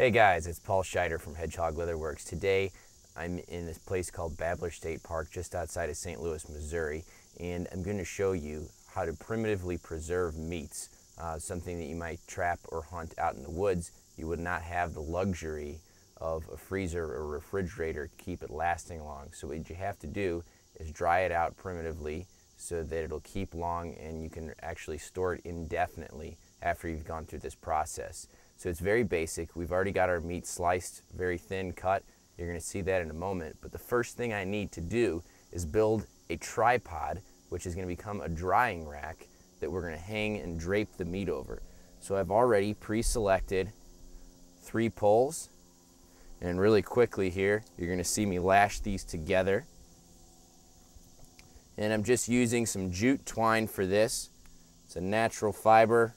Hey guys, it's Paul Scheider from Hedgehog Leatherworks. Today I'm in this place called Babbler State Park just outside of St. Louis, Missouri, and I'm going to show you how to primitively preserve meats, something that you might trap or hunt out in the woods. You would not have the luxury of a freezer or refrigerator to keep it lasting long. So what you have to do is dry it out primitively so that it'll keep long and you can actually store it indefinitely after you've gone through this process. So it's very basic. We've already got our meat sliced, very thin cut. You're going to see that in a moment. But the first thing I need to do is build a tripod, which is going to become a drying rack that we're going to hang and drape the meat over. So I've already pre-selected 3 poles. And really quickly here, you're going to see me lash these together. And I'm just using some jute twine for this. It's a natural fiber.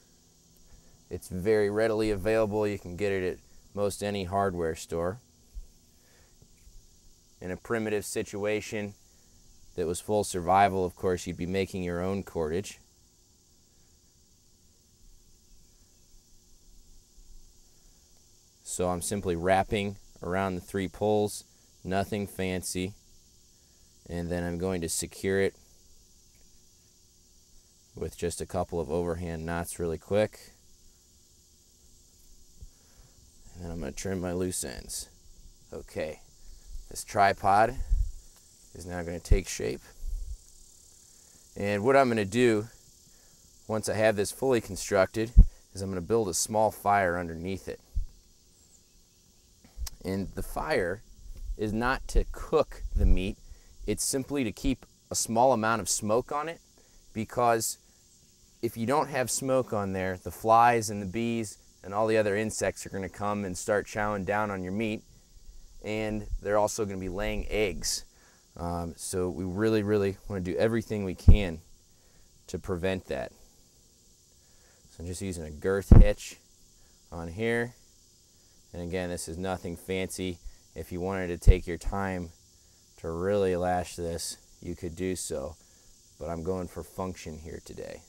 It's very readily available. You can get it at most any hardware store. In a primitive situation that was full survival, of course, you'd be making your own cordage. So I'm simply wrapping around the 3 poles, nothing fancy, and then I'm going to secure it with just a couple of overhand knots really quick. And then I'm going to trim my loose ends. Okay, this tripod is now going to take shape. And what I'm going to do, once I have this fully constructed, is I'm going to build a small fire underneath it. And the fire is not to cook the meat, it's simply to keep a small amount of smoke on it, because if you don't have smoke on there, the flies and the bees and all the other insects are going to come and start chowing down on your meat, and they're also going to be laying eggs. So we really want to do everything we can to prevent that. So I'm just using a girth hitch on here, and again, this is nothing fancy. If you wanted to take your time to really lash this, you could do so, but I'm going for function here today.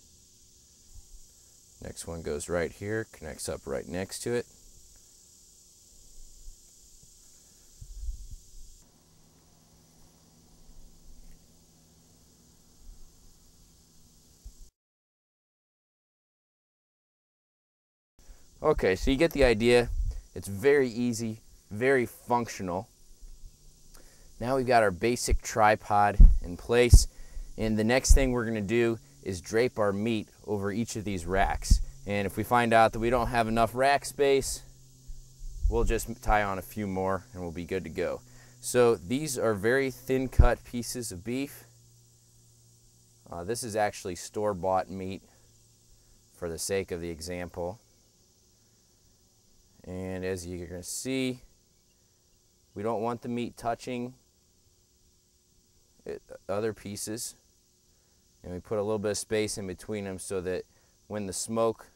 Next one goes right here, connects up right next to it. Okay, so you get the idea. It's very easy, very functional. Now we've got our basic tripod in place, and the next thing we're going to do is drape our meat over each of these racks. And if we find out that we don't have enough rack space, we'll just tie on a few more and we'll be good to go. So these are very thin cut pieces of beef. This is actually store-bought meat for the sake of the example. And as you're going to see, we don't want the meat touching other pieces. And we put a little bit of space in between them so that when the smoke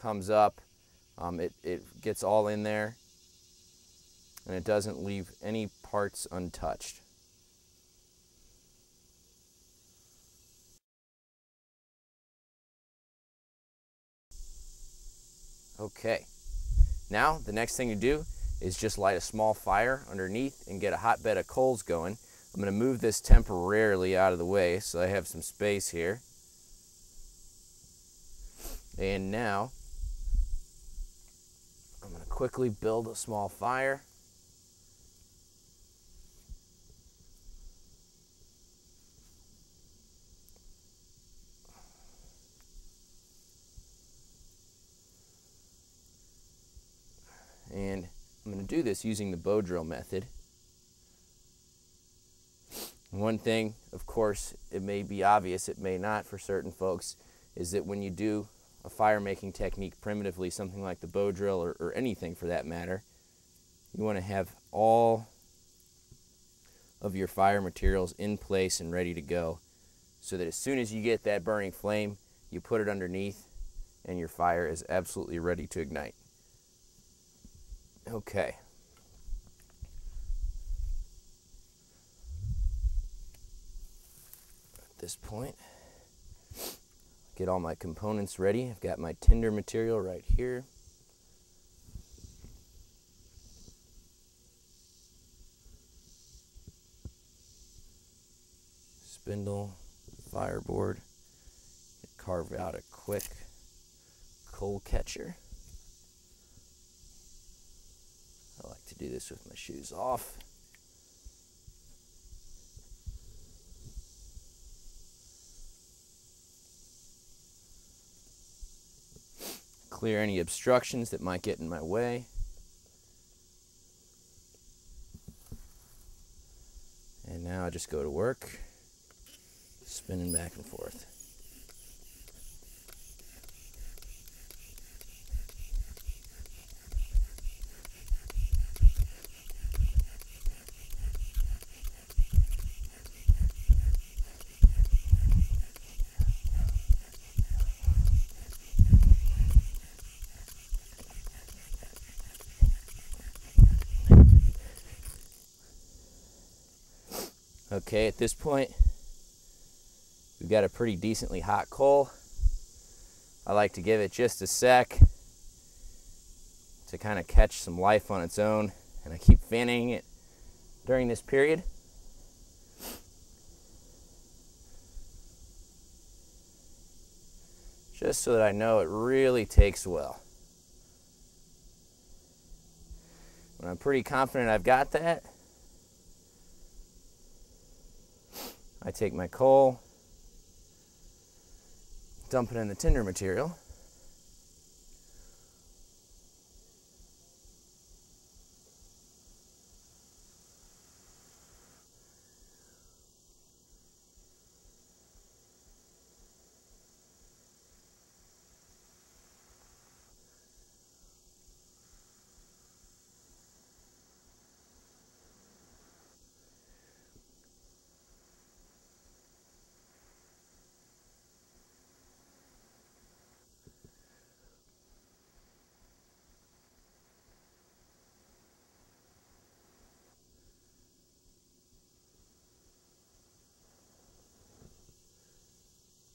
comes up, it gets all in there and it doesn't leave any parts untouched. Okay, now the next thing to do is just light a small fire underneath and get a hot bed of coals going. I'm going to move this temporarily out of the way so I have some space here. And now I'm going to quickly build a small fire. And I'm going to do this using the bow drill method. One thing, of course, it may be obvious, it may not for certain folks, is that when you do a fire making technique primitively, something like the bow drill or anything for that matter, you want to have all of your fire materials in place and ready to go, so that as soon as you get that burning flame, you put it underneath and your fire is absolutely ready to ignite. Okay. At this point, get all my components ready. I've got my tinder material right here. spindle, fireboard, carve out a quick coal catcher. I like to do this with my shoes off. Clear any obstructions that might get in my way. And now I just go to work, spinning back and forth. Okay, at this point, we've got a pretty decently hot coal. I like to give it just a sec to kind of catch some life on its own, and I keep fanning it during this period. Just so that I know it really takes well. When I'm pretty confident I've got that, I take my coal, dump it in the tinder material,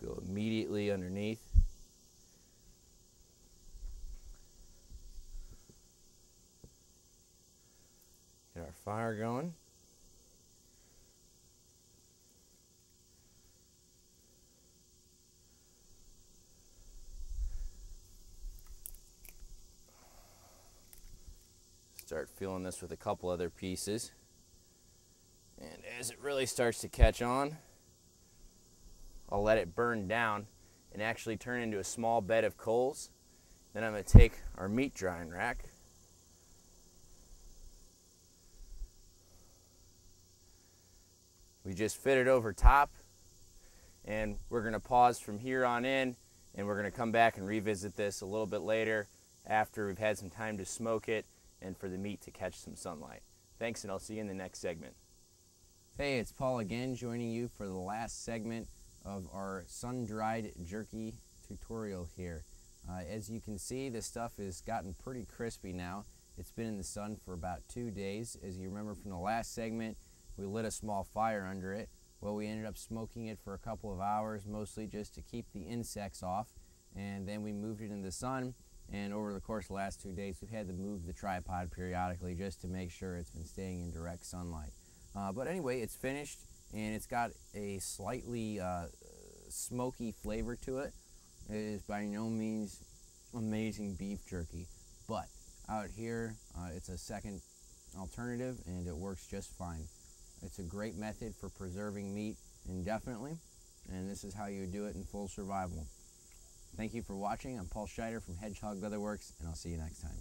go immediately underneath. Get our fire going. Start filling this with a couple other pieces. And as it really starts to catch on, I'll let it burn down and actually turn into a small bed of coals. Then I'm going to take our meat drying rack, we just fit it over top, and we're going to pause from here on in, and we're going to come back and revisit this a little bit later after we've had some time to smoke it and for the meat to catch some sunlight. Thanks, and I'll see you in the next segment. Hey, it's Paul again, joining you for the last segment of our sun-dried jerky tutorial here. As you can see, this stuff has gotten pretty crispy now. It's been in the sun for about 2 days. As you remember from the last segment, we lit a small fire under it. Well, we ended up smoking it for a couple of hours, mostly just to keep the insects off, and then we moved it in the sun, and over the course of the last 2 days, we've had to move the tripod periodically just to make sure it's been staying in direct sunlight. But anyway, it's finished, and it's got a slightly smoky flavor to it. It is by no means amazing beef jerky, but out here it's a second alternative, and it works just fine. It's a great method for preserving meat indefinitely, and this is how you do it in full survival. Thank you for watching. I'm Paul Scheider from Hedgehog Leatherworks, and I'll see you next time.